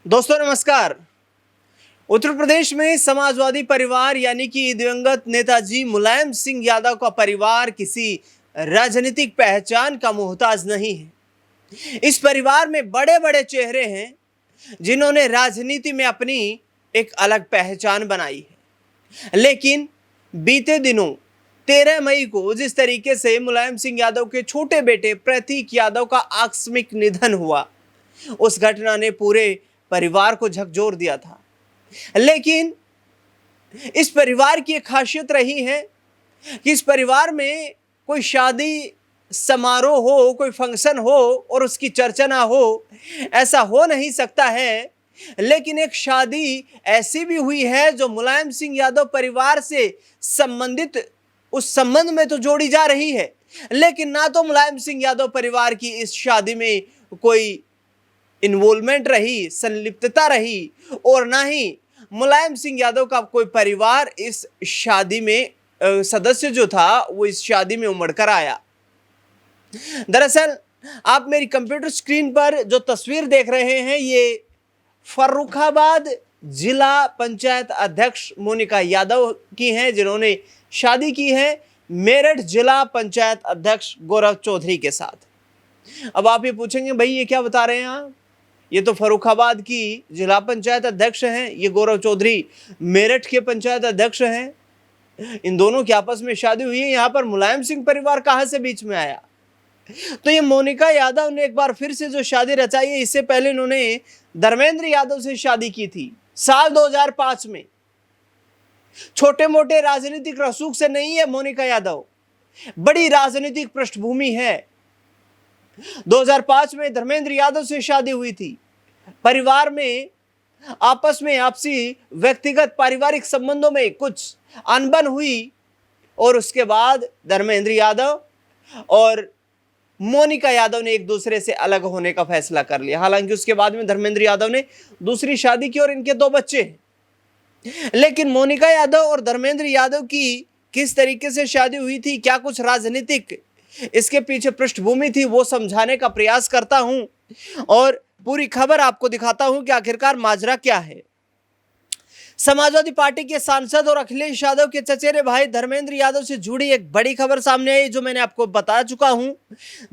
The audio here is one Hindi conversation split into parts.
दोस्तों नमस्कार। उत्तर प्रदेश में समाजवादी परिवार यानी कि दिवंगत नेताजी मुलायम सिंह यादव का परिवार किसी राजनीतिक पहचान का मोहताज नहीं है। इस परिवार में बड़े बड़े चेहरे हैं जिन्होंने राजनीति में अपनी एक अलग पहचान बनाई है। लेकिन बीते दिनों 13 मई को जिस तरीके से मुलायम सिंह यादव के छोटे बेटे प्रतीक यादव का आकस्मिक निधन हुआ, उस घटना ने पूरे परिवार को झकझोर दिया था। लेकिन इस परिवार की एक खासियत रही है कि इस परिवार में कोई शादी समारोह हो, कोई फंक्शन हो और उसकी चर्चा ना हो, ऐसा हो नहीं सकता है। लेकिन एक शादी ऐसी भी हुई है जो मुलायम सिंह यादव परिवार से संबंधित, उस संबंध में तो जोड़ी जा रही है, लेकिन ना तो मुलायम सिंह यादव परिवार की इस शादी में कोई इन्वॉल्वमेंट रही, संलिप्तता रही, और ना ही मुलायम सिंह यादव का कोई परिवार इस शादी में सदस्य जो था वो इस शादी में उमड़ कर आया। दरअसल आप मेरी कंप्यूटर स्क्रीन पर जो तस्वीर देख रहे हैं ये फर्रुखाबाद जिला पंचायत अध्यक्ष मोनिका यादव की हैं, जिन्होंने शादी की है मेरठ जिला पंचायत अध्यक्ष गौरव चौधरी के साथ। अब आप ये पूछेंगे भाई ये क्या बता रहे हैं आप, ये तो फर्रुखाबाद की जिला पंचायत अध्यक्ष हैं, ये गौरव चौधरी मेरठ के पंचायत अध्यक्ष हैं, इन दोनों की आपस में शादी हुई है, यहाँ पर मुलायम सिंह परिवार कहाँ से बीच में आया। तो ये मोनिका यादव ने एक बार फिर से जो शादी रचाई है, इससे पहले इन्होंने धर्मेंद्र यादव से शादी की थी साल 2005 में। छोटे मोटे राजनीतिक रसूख से नहीं है मोनिका यादव, बड़ी राजनीतिक पृष्ठभूमि है। 2005 में धर्मेंद्र यादव से शादी हुई थी। परिवार में आपस में आपसी व्यक्तिगत पारिवारिक संबंधों में कुछ अनबन हुई और उसके बाद धर्मेंद्र यादव और मोनिका यादव ने एक दूसरे से अलग होने का फैसला कर लिया। हालांकि उसके बाद में धर्मेंद्र यादव ने दूसरी शादी की और इनके 2 बच्चे हैं। लेकिन मोनिका यादव और धर्मेंद्र यादव की किस तरीके से शादी हुई थी, क्या कुछ राजनीतिक इसके पीछे पृष्ठभूमि थी, वो समझाने का प्रयास करता हूं और पूरी खबर आपको दिखाता हूं कि आखिरकार माजरा क्या है। समाजवादी पार्टी के सांसद और अखिलेश यादव के चचेरे भाई धर्मेंद्र यादव से जुड़ी एक बड़ी खबर सामने आई, जो मैंने आपको बता चुका हूं।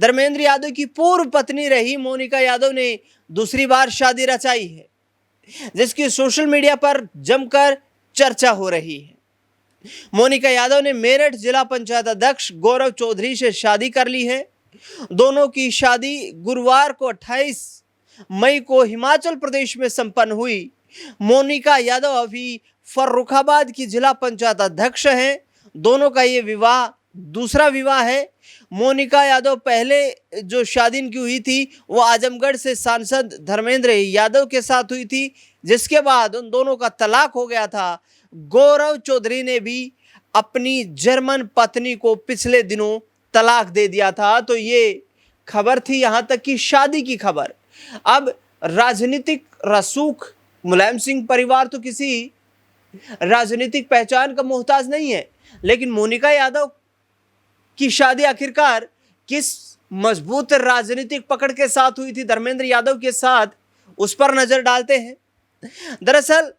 धर्मेंद्र यादव की पूर्व पत्नी रही मोनिका यादव ने दूसरी बार शादी रचाई है, जिसकी सोशल मीडिया पर जमकर चर्चा हो रही है। मोनिका यादव ने मेरठ जिला पंचायत अध्यक्ष गौरव चौधरी से शादी कर ली है। दोनों की शादी गुरुवार को 28 मई को हिमाचल प्रदेश में संपन्न हुई। मोनिका यादव अभी फर्रुखाबाद की जिला पंचायत अध्यक्ष हैं। दोनों का ये विवाह दूसरा विवाह है। मोनिका यादव पहले जो शादी इनकी हुई थी वो आजमगढ़ से सांसद धर्मेंद्र यादव के साथ हुई थी, जिसके बाद उन दोनों का तलाक हो गया था। गौरव चौधरी ने भी अपनी जर्मन पत्नी को पिछले दिनों तलाक दे दिया था। तो ये खबर थी यहाँ तक कि शादी की खबर। अब राजनीतिक रसूख, मुलायम सिंह परिवार तो किसी राजनीतिक पहचान का मोहताज नहीं है, लेकिन मोनिका यादव की शादी आखिरकार किस मजबूत राजनीतिक पकड़ के साथ हुई थी धर्मेंद्र यादव के साथ, उस पर नजर डालते हैं। दरअसल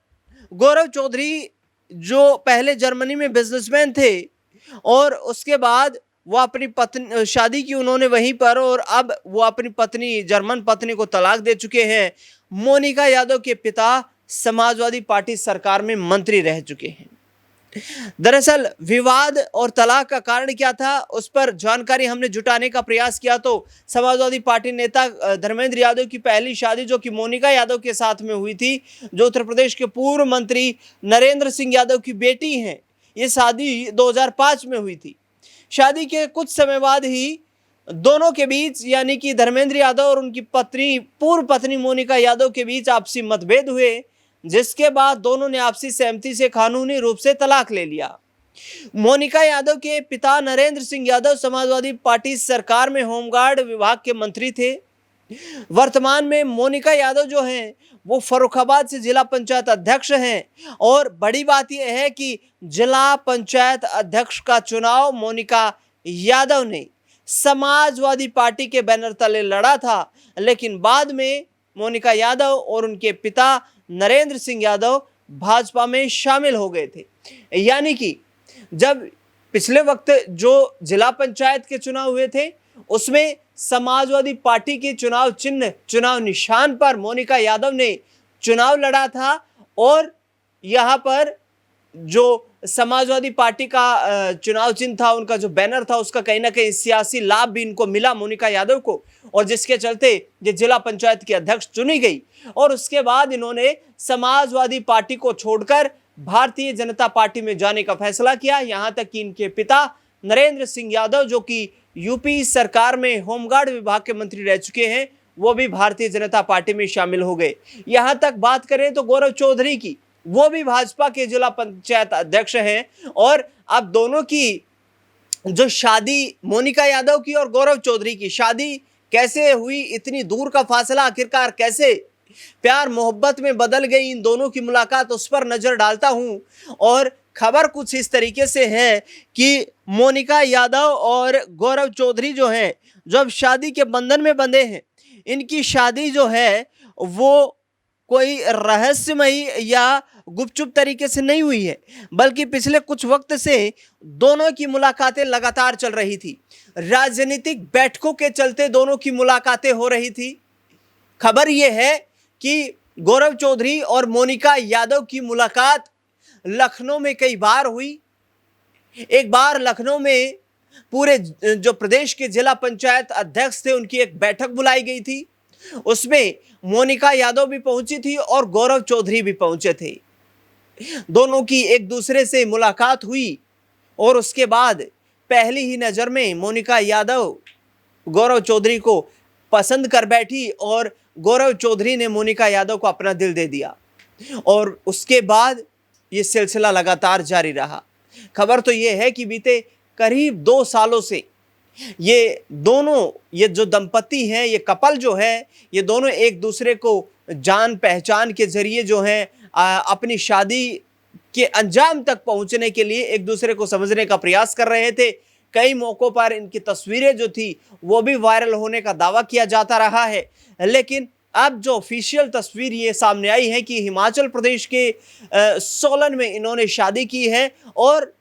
गौरव चौधरी जो पहले जर्मनी में बिजनेसमैन थे और उसके बाद वो अपनी पत्नी शादी की उन्होंने वहीं पर, और अब वो अपनी पत्नी जर्मन पत्नी को तलाक दे चुके हैं। मोनिका यादव के पिता समाजवादी पार्टी सरकार में मंत्री रह चुके हैं। दरअसल विवाद और तलाक का कारण क्या था, उस पर जानकारी हमने जुटाने का प्रयास किया तो समाजवादी पार्टी नेता धर्मेंद्र यादव की पहली शादी जो कि मोनिका यादव के साथ में हुई थी, जो उत्तर प्रदेश के पूर्व मंत्री नरेंद्र सिंह यादव की बेटी हैं, ये शादी 2005 में हुई थी। शादी के कुछ समय बाद ही दोनों के बीच यानी कि धर्मेंद्र यादव और उनकी पत्नी, पूर्व पत्नी मोनिका यादव के बीच आपसी मतभेद हुए, जिसके बाद दोनों ने आपसी सहमति से कानूनी रूप से तलाक ले लिया। मोनिका यादव के पिता नरेंद्र सिंह यादव समाजवादी पार्टी सरकार में होमगार्ड विभाग के मंत्री थे। वर्तमान में मोनिका यादव जो हैं वो फर्रुखाबाद से जिला पंचायत अध्यक्ष हैं, और बड़ी बात यह है कि जिला पंचायत अध्यक्ष का चुनाव मोनिका यादव ने समाजवादी पार्टी के बैनर तले लड़ा था, लेकिन बाद में मोनिका यादव और उनके पिता नरेंद्र सिंह यादव भाजपा में शामिल हो गए थे। यानी कि जब पिछले वक्त जो जिला पंचायत के चुनाव हुए थे उसमें समाजवादी पार्टी के चुनाव चिन्ह, चुनाव निशान पर मोनिका यादव ने चुनाव लड़ा था और यहां पर जो समाजवादी पार्टी का चुनाव चिन्ह था, उनका जो बैनर था, उसका कहीं ना कहीं सियासी लाभ भी इनको मिला मोनिका यादव को, और जिसके चलते ये जिला पंचायत की अध्यक्ष चुनी गई। और उसके बाद इन्होंने समाजवादी पार्टी को छोड़कर भारतीय जनता पार्टी में जाने का फैसला किया। यहां तक कि इनके पिता नरेंद्र सिंह यादव, जो कि यूपी सरकार में होमगार्ड विभाग के मंत्री रह चुके हैं, वो भी भारतीय जनता पार्टी में शामिल हो गए। यहां तक बात करें तो गौरव चौधरी की, वो भी भाजपा के जिला पंचायत अध्यक्ष हैं। और अब दोनों की जो शादी, मोनिका यादव की और गौरव चौधरी की शादी कैसे हुई, इतनी दूर का फासला आखिरकार कैसे प्यार मोहब्बत में बदल गई इन दोनों की मुलाकात, उस पर नजर डालता हूं। और खबर कुछ इस तरीके से है कि मोनिका यादव और गौरव चौधरी जो हैं, जो अब शादी के बंधन में बंधे हैं, इनकी शादी जो है वो कोई रहस्यमयी या गुपचुप तरीके से नहीं हुई है, बल्कि पिछले कुछ वक्त से दोनों की मुलाकातें लगातार चल रही थी। राजनीतिक बैठकों के चलते दोनों की मुलाकातें हो रही थी। खबर यह है कि गौरव चौधरी और मोनिका यादव की मुलाकात लखनऊ में कई बार हुई। एक बार लखनऊ में पूरे जो प्रदेश के जिला पंचायत अध्यक्ष थे, उनकी एक बैठक बुलाई गई थी। उसमें मोनिका यादव भी पहुंची थी और गौरव चौधरी भी पहुंचे थे। दोनों की एक दूसरे से मुलाकात हुई और उसके बाद पहली ही नजर में मोनिका यादव गौरव चौधरी को पसंद कर बैठी और गौरव चौधरी ने मोनिका यादव को अपना दिल दे दिया। और उसके बाद ये सिलसिला लगातार जारी रहा। खबर तो ये है कि बीते करीब 2 सालों से ये दोनों, ये जो दंपति हैं, ये कपल जो है, ये दोनों एक दूसरे को जान पहचान के जरिए जो है अपनी शादी के अंजाम तक पहुंचने के लिए एक दूसरे को समझने का प्रयास कर रहे थे। कई मौकों पर इनकी तस्वीरें जो थी वो भी वायरल होने का दावा किया जाता रहा है। लेकिन अब जो ऑफिशियल तस्वीर ये सामने आई है कि हिमाचल प्रदेश के सोलन में इन्होंने शादी की है और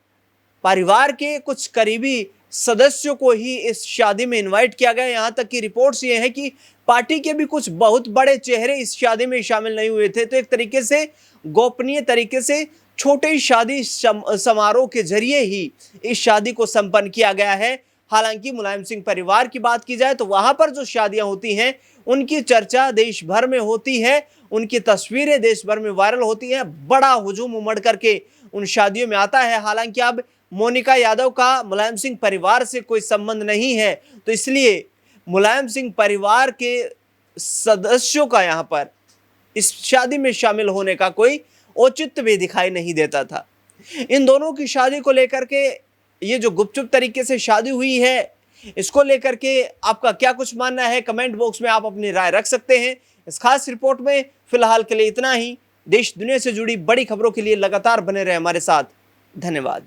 परिवार के कुछ करीबी सदस्यों को ही इस शादी में इनवाइट किया गया। यहाँ तक कि रिपोर्ट्स ये हैं कि पार्टी के भी कुछ बहुत बड़े चेहरे इस शादी में शामिल नहीं हुए थे। तो एक तरीके से गोपनीय तरीके से छोटे शादी समारोह के जरिए ही इस शादी को संपन्न किया गया है। हालांकि मुलायम सिंह परिवार की बात की जाए तो वहां पर जो शादियां होती हैं उनकी चर्चा देश भर में होती है, उनकी तस्वीरें देश भर में वायरल होती हैं, बड़ा हुजूम उमड़ करके उन शादियों में आता है। हालांकि अब मोनिका यादव का मुलायम सिंह परिवार से कोई संबंध नहीं है, तो इसलिए मुलायम सिंह परिवार के सदस्यों का यहाँ पर इस शादी में शामिल होने का कोई औचित्य भी दिखाई नहीं देता था। इन दोनों की शादी को लेकर के, ये जो गुपचुप तरीके से शादी हुई है, इसको लेकर के आपका क्या कुछ मानना है? कमेंट बॉक्स में आप अपनी राय रख सकते हैं। इस खास रिपोर्ट में फिलहाल के लिए इतना ही। देश दुनिया से जुड़ी बड़ी खबरों के लिए लगातार बने रहे हमारे साथ। धन्यवाद।